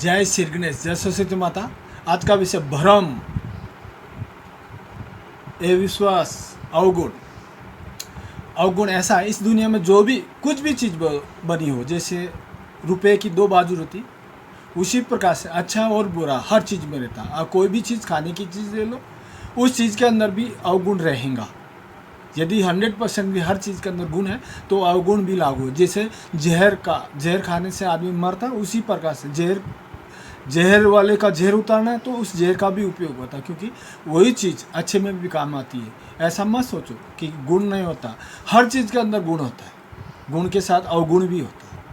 जय श्री गणेश, जय सरस्वती माता। आज का विषय भ्रम, विश्वास, अवगुण। अवगुण ऐसा है, इस दुनिया में जो भी कुछ भी चीज़ बनी हो, जैसे रुपए की दो बाजू रहती, उसी प्रकार से अच्छा और बुरा हर चीज़ में रहता है। कोई भी चीज़, खाने की चीज़ ले लो, उस चीज़ के अंदर भी अवगुण रहेगा। यदि 100% भी हर चीज़ के अंदर गुण है तो अवगुण भी लागू है। जैसे जहर खाने से आदमी मरता है, उसी प्रकार से जहर वाले का जहर उतारना है तो उस जहर का भी उपयोग होता है, क्योंकि वही चीज़ अच्छे में भी काम आती है। ऐसा मत सोचो कि गुण नहीं होता, हर चीज़ के अंदर गुण होता है, गुण के साथ अवगुण भी होता है।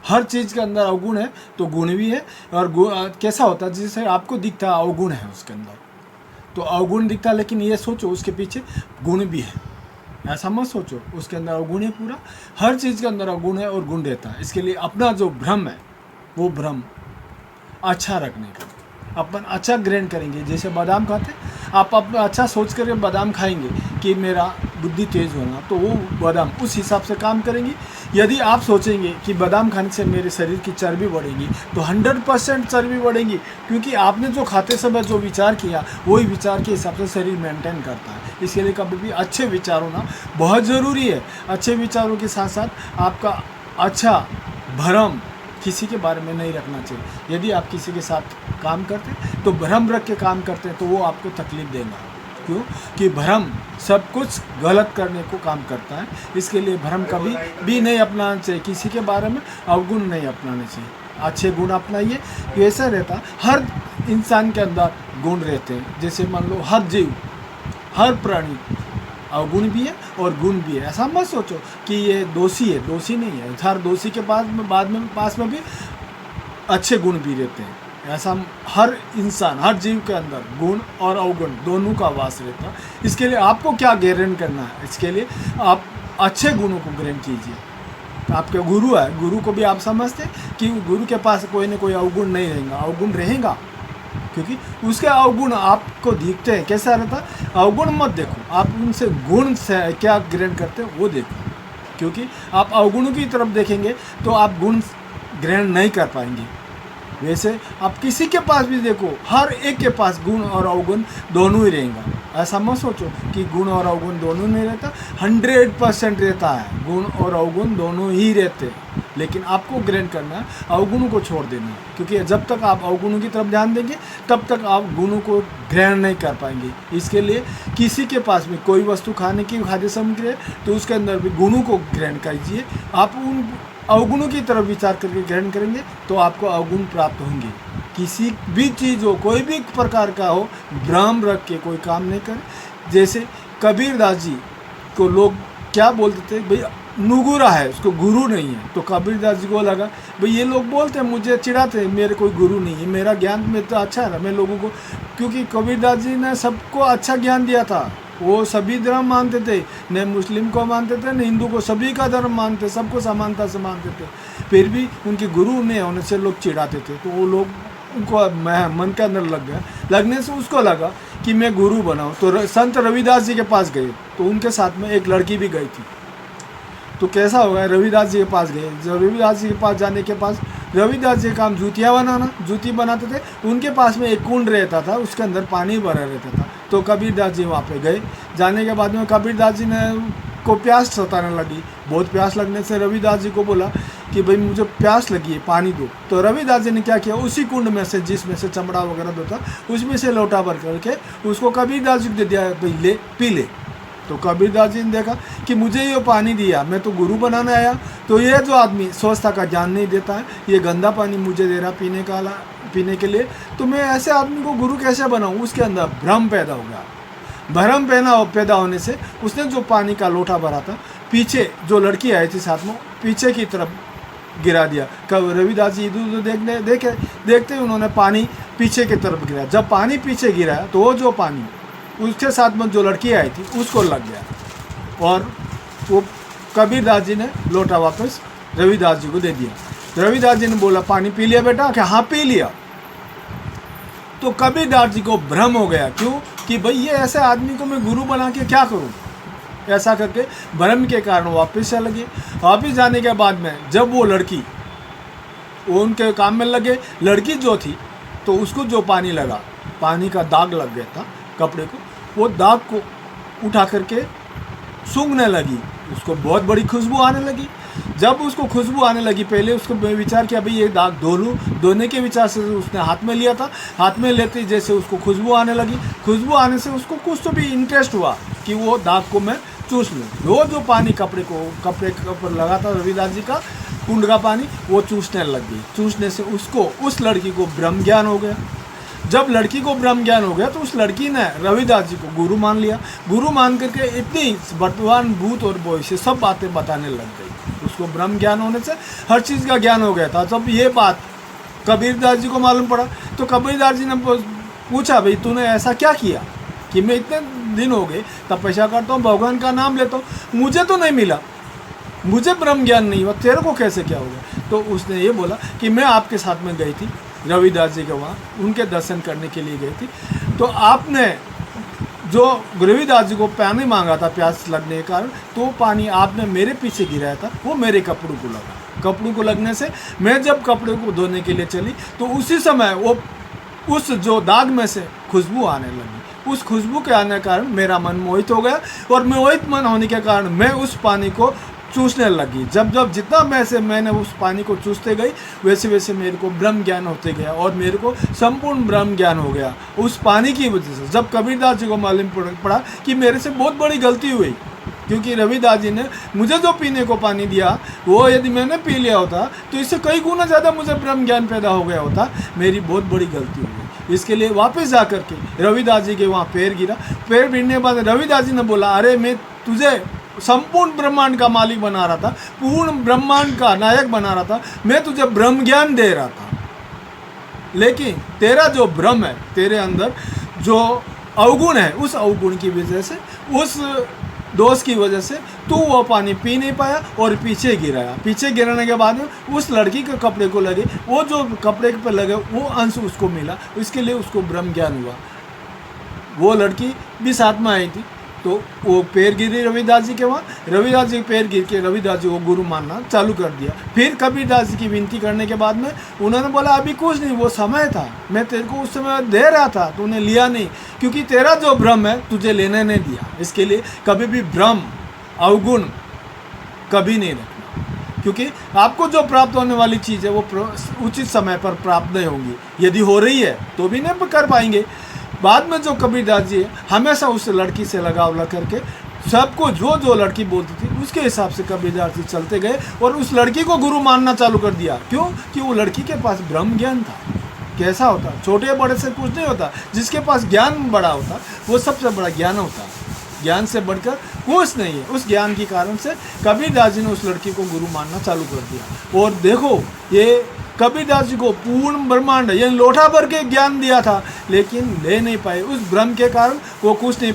हर चीज़ के अंदर अवगुण है तो गुण भी है। और कैसा होता है, जैसे आपको दिखता है अवगुण है उसके अंदर, तो अवगुण दिखता है, लेकिन ये सोचो उसके पीछे गुण भी है। ऐसा मत सोचो उसके अंदर अवगुण है पूरा। हर चीज़ के अंदर अवगुण है और गुण रहता है। इसके लिए अपना जो भ्रम है, वो भ्रम अच्छा रखने का, अपन अच्छा ग्रहण करेंगे। जैसे बादाम खाते, आप अपना अच्छा सोच कर बादाम खाएंगे कि मेरा बुद्धि तेज होना, तो वो बादाम उस हिसाब से काम करेंगी। यदि आप सोचेंगे कि बादाम खाने से मेरे शरीर की चर्बी बढ़ेगी, तो 100% चर्बी बढ़ेगी, क्योंकि आपने जो खाते समय जो विचार किया, वही विचार के हिसाब से शरीर मेंटेन करता है। इसके लिए कभी भी अच्छे विचार होना बहुत ज़रूरी है। अच्छे विचारों के साथ साथ आपका अच्छा भ्रम किसी के बारे में नहीं रखना चाहिए। यदि आप किसी के साथ काम करते हैं तो भ्रम रख के काम करते हैं, तो वो आपको तकलीफ देगा। क्यों? कि भ्रम सब कुछ गलत करने को काम करता है। इसके लिए भ्रम कभी भी नहीं अपनाना चाहिए। किसी के बारे में अवगुण नहीं अपनाने चाहिए, अच्छे गुण अपनाइए। ऐसा रहता, हर इंसान के अंदर गुण रहते हैं। जैसे मान लो हर जीव, हर प्राणी अवगुण भी है और गुण भी है। ऐसा मत सोचो कि ये दोषी है, दोषी नहीं है। हर दोषी के पास में भी अच्छे गुण भी रहते हैं। ऐसा हर इंसान, हर जीव के अंदर गुण और अवगुण दोनों का वास रहता है। इसके लिए आपको क्या ग्रहण करना है? इसके लिए आप अच्छे गुणों को ग्रहण कीजिए। आपके गुरु है, गुरु को भी आप समझते कि गुरु के पास कोई ना कोई अवगुण नहीं रहेगा, अवगुण रहेगा, क्योंकि उसके अवगुण आपको दिखते हैं। कैसा रहता है? अवगुण मत देखो, आप उनसे गुण से क्या ग्रहण करते हैं वो देखो, क्योंकि आप अवगुणों की तरफ देखेंगे तो आप गुण ग्रहण नहीं कर पाएंगे। वैसे आप किसी के पास भी देखो, हर एक के पास गुण और अवगुण दोनों ही रहेगा। ऐसा मत सोचो कि गुण और अवगुण दोनों नहीं रहता, 100% रहता है। गुण और अवगुण दोनों ही रहते हैं, लेकिन आपको ग्रहण करना है, अवगुणों को छोड़ देना है। क्योंकि जब तक आप अवगुणों की तरफ ध्यान देंगे, तब तक आप गुणों को ग्रहण नहीं कर पाएंगे। इसके लिए किसी के पास भी कोई वस्तु खाने की खाद्य सामग्री है, तो उसके अंदर भी गुणों को ग्रहण कीजिए। आप उन अवगुणों की तरफ विचार करके ग्रहण करेंगे तो आपको अवगुण प्राप्त होंगे। किसी भी चीज़ हो, कोई भी प्रकार का हो, भ्रम रख के कोई काम नहीं करें। जैसे कबीरदास जी को लोग क्या बोलते थे, भाई नुगुरा है, उसको गुरु नहीं है। तो कबीरदास जी को लगा भाई ये लोग बोलते हैं, मुझे चिढ़ाते, मेरे कोई गुरु नहीं है, मेरा ज्ञान में तो अच्छा है मैं लोगों को। क्योंकि कबीरदास जी ने सबको अच्छा ज्ञान दिया था। वो सभी धर्म मानते थे, न मुस्लिम को मानते थे न हिंदू को, सभी का धर्म मानते, सबको समानता से मानते थे। फिर भी उनके गुरु ने होने से लोग चिढ़ाते थे। तो वो लोग उनको मन के अंदर लग गया, लगने से उसको लगा कि मैं गुरु बनाऊं। तो संत रविदास जी के पास गए, तो उनके साथ में एक लड़की भी गई थी। तो कैसा होगा, रविदास जी के पास गए। जब रविदास जी के पास जाने के पास, रविदास जी का काम जूतियाँ बनाना, जूती बनाते थे। उनके पास में एक कुंड रहता था, उसके अंदर पानी भरा रहता था। तो कबीरदास जी वहाँ पे गए। जाने के बाद में कबीरदास जी ने को प्यास सताने लगी। बहुत प्यास लगने से रविदास जी को बोला कि भाई मुझे प्यास लगी है, पानी दो। तो रविदास जी ने क्या किया, उसी कुंड में से, जिसमें से चमड़ा वगैरह धोता, उसमें से लोटा भर करके उसको कबीरदास जी को दे दिया, भाई ले पी ले। तो कबीरदास जी ने देखा कि मुझे ये पानी दिया, मैं तो गुरु बनाने आया, तो ये जो आदमी स्वच्छता का ज्ञान नहीं देता है, ये गंदा पानी मुझे दे रहा पीने के लिए, तो मैं ऐसे आदमी को गुरु कैसे बनाऊं? उसके अंदर भ्रम पैदा हो गया। भ्रम पैदा होने से उसने जो पानी का लोटा भरा था, पीछे जो लड़की आई थी साथ में, पीछे की तरफ गिरा दिया। कब रविदास जी इधर उधर देखते उन्होंने पानी पीछे की तरफ गिरा। जब पानी पीछे गिरा तो वो जो पानी उसके साथ में जो लड़की आई थी उसको लग गया, और वो कबीरदास जी ने लोटा वापस रविदास जी को दे दिया। रविदास जी ने बोला पानी पी लिया बेटा? क्या हाँ पी लिया। तो कबीरदास जी को भ्रम हो गया। क्यों? कि भाई ये ऐसे आदमी को मैं गुरु बना के क्या करूं? ऐसा करके भ्रम के कारण वापस चले गए। वापस जाने के बाद में जब वो लड़की वो उनके काम में लगे। लड़की जो थी तो उसको जो पानी लगा, पानी का दाग लग गया था कपड़े को, वो दाग को उठा करके सूंघने लगी। उसको बहुत बड़ी खुशबू आने लगी। जब उसको खुशबू आने लगी, पहले उसको विचार किया भाई ये दाग धो लूँ, धोने के विचार से उसने हाथ में लिया था। हाथ में लेते जैसे उसको खुशबू आने लगी, खुशबू आने से उसको कुछ तो भी इंटरेस्ट हुआ कि वो दाग को मैं चूस लूँ। वो जो पानी कपड़े के ऊपर लगा था रविदास जी का कुंड का पानी, वो चूसने लग गई। चूसने से उसको, उस लड़की को ब्रह्म ज्ञान हो गया। जब लड़की को ब्रह्म ज्ञान हो गया तो उस लड़की ने रविदास जी को गुरु मान लिया। गुरु मान करके इतनी वर्तमान भूत और भविष्य सब बातें बताने लग गई। उसको ब्रह्म ज्ञान होने से हर चीज़ का ज्ञान हो गया था। जब ये बात कबीरदास जी को मालूम पड़ा तो कबीरदास जी ने पूछा भाई तूने ऐसा क्या किया कि मैं इतने दिन हो गए तपस्या करता हूँ, भगवान का नाम लेता हूँ, मुझे तो नहीं मिला, मुझे ब्रह्म ज्ञान नहीं हुआ, तेरे को कैसे क्या हो गया? तो उसने ये बोला कि मैं आपके साथ में गई थी रविदास जी के वहाँ, उनके दर्शन करने के लिए गई थी। तो आपने जो रविदास जी को पानी मांगा था प्यास लगने के कारण, तो पानी आपने मेरे पीछे गिराया था, वो मेरे कपड़ों को लगा। कपड़ों को लगने से मैं जब कपड़ों को धोने के लिए चली तो उसी समय वो उस जो दाग में से खुशबू आने लगी। उस खुशबू के आने के कारण मेरा मन मोहित हो गया और मोहित मन होने के कारण मैं उस पानी को चूसने लगी। जब जितना मैंने उस पानी को चूसते गई वैसे वैसे मेरे को ब्रह्म ज्ञान होते गया और मेरे को संपूर्ण ब्रह्म ज्ञान हो गया उस पानी की वजह से। जब कबीरदास जी को मालूम पड़ा कि मेरे से बहुत बड़ी गलती हुई, क्योंकि रविदास जी ने मुझे जो पीने को पानी दिया वो यदि मैंने पी लिया होता तो इससे कई गुना ज़्यादा मुझे ब्रह्म ज्ञान पैदा हो गया होता, मेरी बहुत बड़ी गलती हुई। इसके लिए वापस जा करके रविदास जी के वहाँ पैर गिरा। पैर गिरने के बाद रविदास जी ने बोला, अरे मैं तुझे संपूर्ण ब्रह्मांड का मालिक बना रहा था, पूर्ण ब्रह्मांड का नायक बना रहा था, मैं तुझे ब्रह्म ज्ञान दे रहा था, लेकिन तेरा जो ब्रह्म है, तेरे अंदर जो अवगुण है, उस अवगुण की वजह से, उस दोष की वजह से तू वो पानी पी नहीं पाया और पीछे गिराया। पीछे गिराने के बाद में उस लड़की के कपड़े को लगे, वो जो कपड़े पे लगे वो अंश उसको मिला, इसके लिए उसको ब्रह्म ज्ञान हुआ। वो लड़की भी साथ में आई थी, तो वो पैर गिरी रविदास जी के वहाँ। रविदास जी के पैर गिर के रविदास जी को गुरु मानना चालू कर दिया। फिर कबीरदास जी की विनती करने के बाद में उन्होंने बोला अभी कुछ नहीं, वो समय था, मैं तेरे को उस समय दे रहा था, तूने लिया नहीं, क्योंकि तेरा जो ब्रह्म है तुझे लेने नहीं दिया। इसके लिए कभी भी ब्रह्म अवगुण कभी नहीं रखना, क्योंकि आपको जो प्राप्त होने वाली चीज़ है वो उचित समय पर प्राप्त नहीं होंगी। यदि हो रही है तो भी नहीं कर पाएंगे। बाद में जो कबीरदास जी है हमेशा उस लड़की से लगाव लग करके सबको जो लड़की बोलती थी उसके हिसाब से कबीरदास जी चलते गए और उस लड़की को गुरु मानना चालू कर दिया। क्यों? कि वो लड़की के पास ब्रह्म ज्ञान था। कैसा होता? छोटे बड़े से कुछ नहीं होता, जिसके पास ज्ञान बड़ा होता वो सबसे बड़ा ज्ञान होता, ज्ञान से बढ़कर कुछ नहीं है। उस ज्ञान के कारण से कबीरदास जी ने उस लड़की को गुरु मानना चालू कर दिया। और देखो ये कबीरदास जी को पूर्ण ब्रह्मांड यानी लोटा भर के ज्ञान दिया था, लेकिन ले नहीं पाए। उस भ्रम के कारण वो कुछ नहीं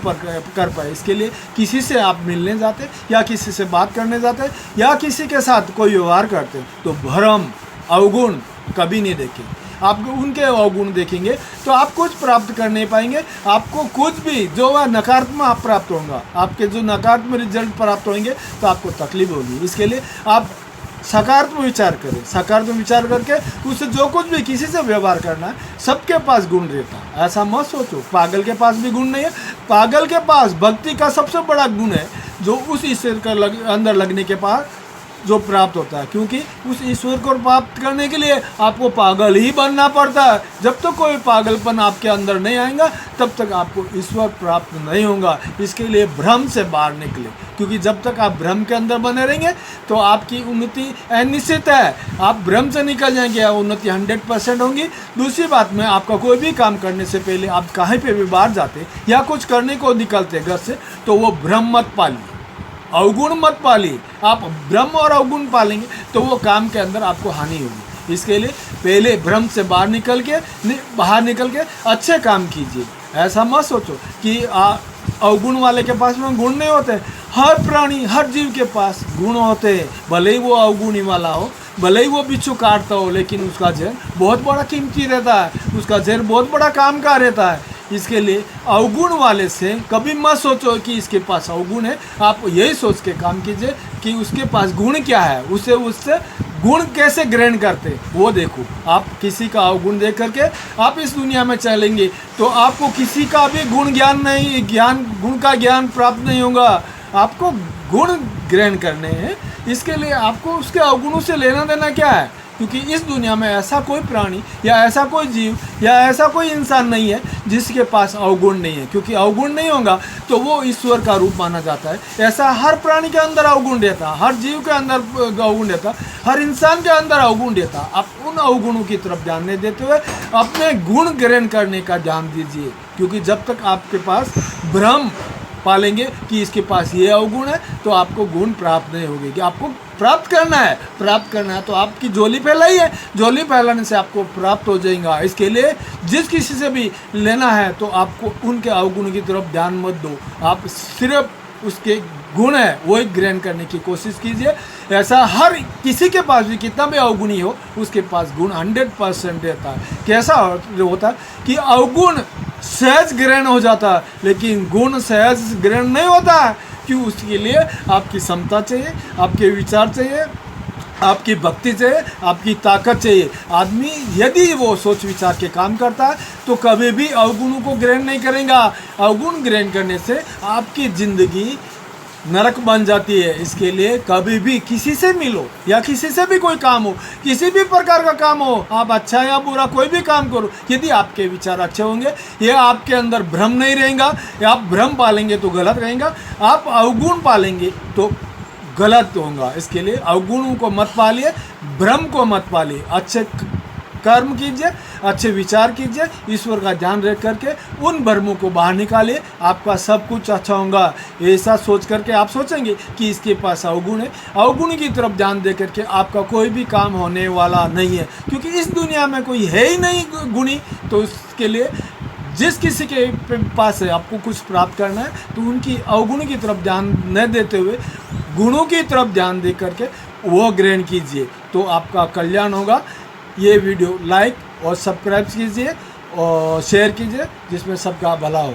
कर पाए। इसके लिए किसी से आप मिलने जाते या किसी से बात करने जाते या किसी के साथ कोई व्यवहार करते तो भ्रम अवगुण कभी नहीं देखें। आप उनके अवगुण देखेंगे तो आप कुछ प्राप्त कर नहीं पाएंगे। आपको कुछ भी जो वह नकारात्मक आप प्राप्त होगा, आपके जो नकारात्मक रिजल्ट प्राप्त होंगे तो आपको तकलीफ होगी। इसके लिए आप सकारात्मक विचार करें। सकारात्मक विचार करके उससे जो कुछ भी किसी से व्यवहार करना है, सबके पास गुण रहता है। ऐसा मत सोचो पागल के पास भी गुण नहीं है। पागल के पास भक्ति का सबसे बड़ा गुण है जो उस ईश्वर का अंदर लगने के पास जो प्राप्त होता है, क्योंकि उस ईश्वर को प्राप्त करने के लिए आपको पागल ही बनना पड़ता है। जब तक कोई पागलपन आपके अंदर नहीं आएगा तब तक आपको ईश्वर प्राप्त नहीं होगा। इसके लिए भ्रम से बाहर निकले, क्योंकि जब तक आप भ्रम के अंदर बने रहेंगे तो आपकी उन्नति अनिश्चित है। आप भ्रम से निकल जाएंगे, उन्नति 100% होंगी। दूसरी बात में आपका कोई भी काम करने से पहले आप कहीं पे भी बाहर जाते या कुछ करने को निकलते घर से तो वो भ्रम मत पालिए, अवगुण मत पालिए। आप ब्रह्म और अवगुण पालेंगे तो वो काम के अंदर आपको हानि होगी। इसके लिए पहले भ्रम से बाहर निकल के अच्छे काम कीजिए। ऐसा मत सोचो कि अवगुण वाले के पास में गुण नहीं होते। हर प्राणी हर जीव के पास गुण होते हैं, भले ही वो अवगुणी वाला हो, भले ही वो बिच्छू काटता हो, लेकिन उसका जहर बहुत बड़ा कीमती रहता है, उसका जहर बहुत बड़ा काम का रहता है। इसके लिए अवगुण वाले से कभी मत सोचो कि इसके पास अवगुण है। आप यही सोच के काम कीजिए कि उसके पास गुण क्या है, उससे गुण कैसे ग्रहण करते वो देखो। आप किसी का अवगुण देख करके आप इस दुनिया में चलेंगे तो आपको किसी का भी गुण का ज्ञान प्राप्त नहीं होगा। आपको गुण ग्रहण करने हैं, इसके लिए आपको उसके अवगुणों से लेना देना क्या है? क्योंकि इस दुनिया में ऐसा कोई प्राणी या ऐसा कोई जीव या ऐसा कोई इंसान नहीं है जिसके पास अवगुण नहीं है, क्योंकि अवगुण नहीं होगा तो वो ईश्वर का रूप माना जाता है। ऐसा हर प्राणी के अंदर अवगुण रहता, हर जीव के अंदर अवगुण रहता, हर इंसान के अंदर अवगुण रहता। आप उन अवगुणों की तरफ ध्यान नहीं देते हुए अपने गुण ग्रहण करने का ध्यान दीजिए, क्योंकि जब तक आपके पास भ्रम पालेंगे कि इसके पास ये अवगुण है तो आपको गुण प्राप्त नहीं होगी। कि आपको प्राप्त करना है तो आपकी झोली फैलाई है, झोली फैलाने से आपको प्राप्त हो जाएगा। इसके लिए जिस किसी से भी लेना है तो आपको उनके अवगुण की तरफ ध्यान मत दो, आप सिर्फ उसके गुण है वही ग्रहण करने की कोशिश कीजिए। ऐसा हर किसी के पास भी कितना भी अवगुणी हो उसके पास गुण 100% रहता है। कैसा होता है कि अवगुण सहज ग्रहण हो जाता है, लेकिन गुण सहज ग्रहण नहीं होता है। क्यों? उसके लिए आपकी क्षमता चाहिए, आपके विचार चाहिए, आपकी भक्ति चाहिए, आपकी ताकत चाहिए। आदमी यदि वो सोच विचार के काम करता है तो कभी भी अवगुणों को ग्रहण नहीं करेगा। अवगुण ग्रहण करने से आपकी जिंदगी नरक बन जाती है। इसके लिए कभी भी किसी से मिलो या किसी से भी कोई काम हो, किसी भी प्रकार का काम हो, आप अच्छा या बुरा कोई भी काम करो, यदि आपके विचार अच्छे होंगे, ये आपके अंदर भ्रम नहीं रहेगा, या आप भ्रम पालेंगे तो गलत रहेगा, आप अवगुण पालेंगे तो गलत होगा। इसके लिए अवगुणों को मत पालिए, भ्रम को मत पालिए, अच्छे कर्म कीजिए, अच्छे विचार कीजिए, ईश्वर का ध्यान रख करके उन भ्रमों को बाहर निकालिए, आपका सब कुछ अच्छा होगा। ऐसा सोच करके आप सोचेंगे कि इसके पास अवगुण है, अवगुण की तरफ ध्यान दे करके आपका कोई भी काम होने वाला नहीं है, क्योंकि इस दुनिया में कोई है ही नहीं गुणी। तो इसके लिए जिस किसी के पास है आपको कुछ प्राप्त करना है तो उनकी अवगुण की तरफ ध्यान न देते हुए गुणों की तरफ ध्यान दे करके वो ग्रहण कीजिए, तो आपका कल्याण होगा। ये वीडियो लाइक और सब्सक्राइब कीजिए और शेयर कीजिए, जिसमें सबका भला हो।